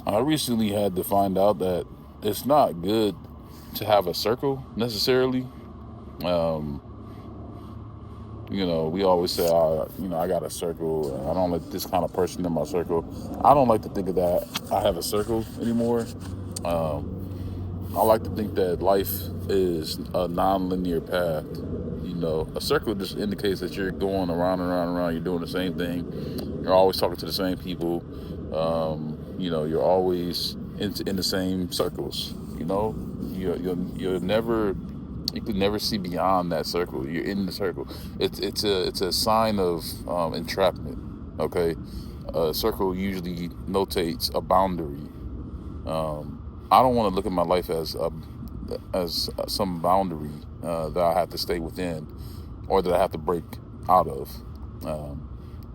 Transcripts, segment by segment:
I recently had to find out that it's not good to have a circle necessarily. Um, we always say, I got a circle. And I don't like this kind of person in my circle. I don't like to think of that I have a circle anymore. Um, I like to think that life is a non-linear path. A circle just indicates that you're going around and around and around. You're doing the same thing. You're always talking to the same people. You're always in the same circles. You're never. You can never see beyond that circle. You're in the circle. It's a sign of entrapment. Okay, a circle usually notates a boundary. I don't want to look at my life as some boundary that I have to stay within or that I have to break out of. Um,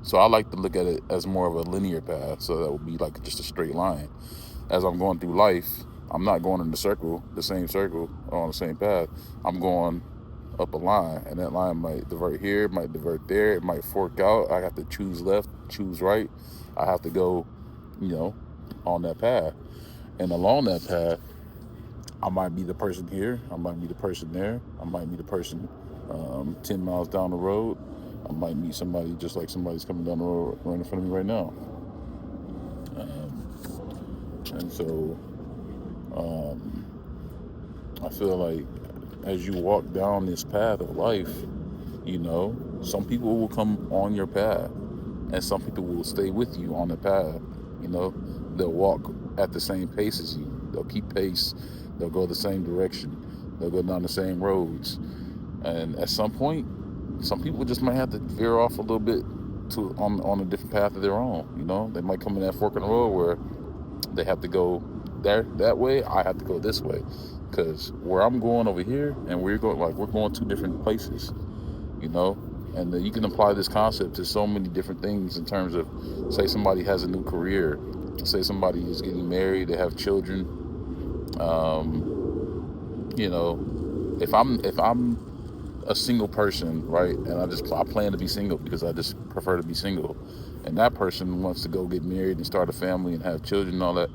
so I like to look at it as more of a linear path. So that would be like just a straight line. As I'm going through life, I'm not going in the same circle, or on the same path. I'm going up a line, and that line might divert here, might divert there, it might fork out. I have to choose left, choose right. I have to go, you know, on that path. And along that path, I might be the person here, I might be the person there, I might be the person 10 miles down the road. I might meet somebody just like somebody's coming down the road right in front of me right now. And so um, I feel like as you walk down this path of life, some people will come on your path and some people will stay with you on the path. They'll walk at the same pace as you. They'll keep pace. They'll go the same direction. They'll go down the same roads. And at some point, some people just might have to veer off a little bit to on a different path of their own. They might come in that fork in the road where they have to go that way. I have to go this way because where I'm going over here and we're going two different places. you know and you can apply this concept to so many different things in terms of, say somebody has a new career, say somebody is getting married, they have children. Um, you know if I'm a single person, right, and I plan to be single because I just prefer to be single, and that person wants to go get married and start a family and have children and all that,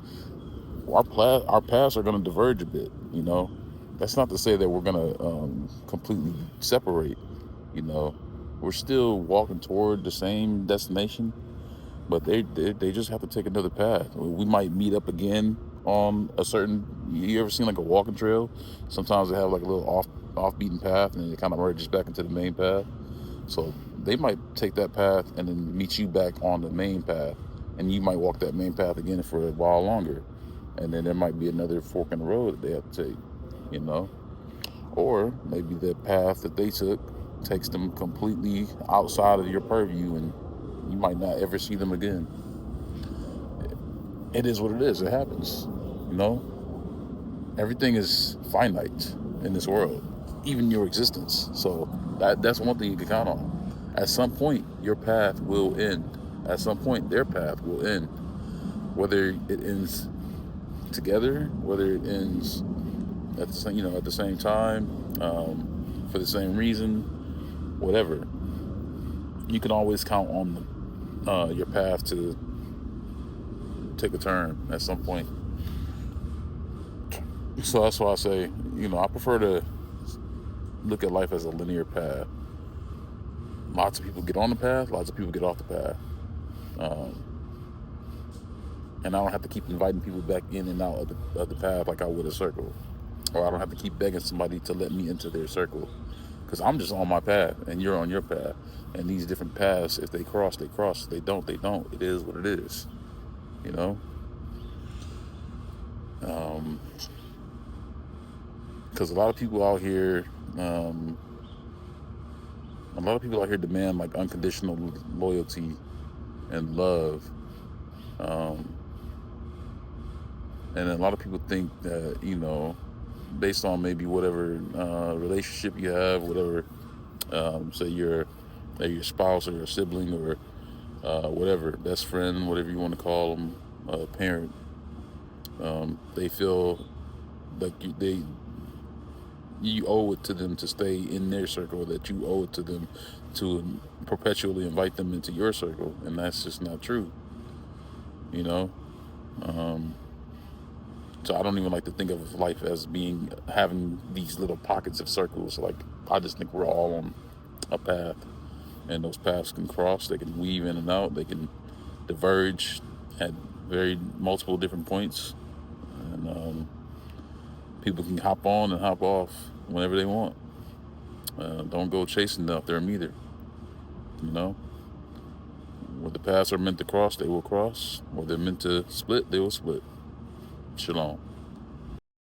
our paths are going to diverge a bit. That's not to say that we're going to completely separate. you know we're still walking toward the same destination, but they just have to take another path. We might meet up again on a certain. You ever seen like a walking trail? Sometimes they have like a little off beaten path, and it kind of merges back into the main path. So they might take that path and then meet you back on the main path, and you might walk that main path again for a while longer, and then there might be another fork in the road that they have to take. You know, or maybe the path that they took takes them completely outside of your purview, and you might not ever see them again. It is what it is. It happens. You know, everything is finite in this world, even your existence. So that's one thing you can count on. At some point, your path will end. At some point, their path will end. Whether it ends together, whether it ends at the same time, for the same reason, whatever. You can always count on your path to take a turn at some point. So that's why I say, I prefer to look at life as a linear path. Lots of people get on the path, lots of people get off the path. Um, and I don't have to keep inviting people back in and out of the path like I would a circle. Or I don't have to keep begging somebody to let me into their circle. Because I'm just on my path and you're on your path. And these different paths, if they cross, they cross. If they don't, they don't. It is what it is. You know? Because a lot of people out here, demand like unconditional loyalty and love. Um, and a lot of people think that, based on maybe whatever relationship you have, whatever, say your spouse or your sibling or whatever, best friend, whatever you want to call them, parent, they feel like you owe it to them to stay in their circle, that you owe it to them to perpetually invite them into your circle, and that's just not true. you know um, So I don't even like to think of life as having these little pockets of circles. Like, I just think we're all on a path, and those paths can cross. They can weave in and out. They can diverge at very multiple different points, and people can hop on and hop off whenever they want. Don't go chasing up them either. You know, where the paths are meant to cross, they will cross. Where they're meant to split, they will split. Shalom.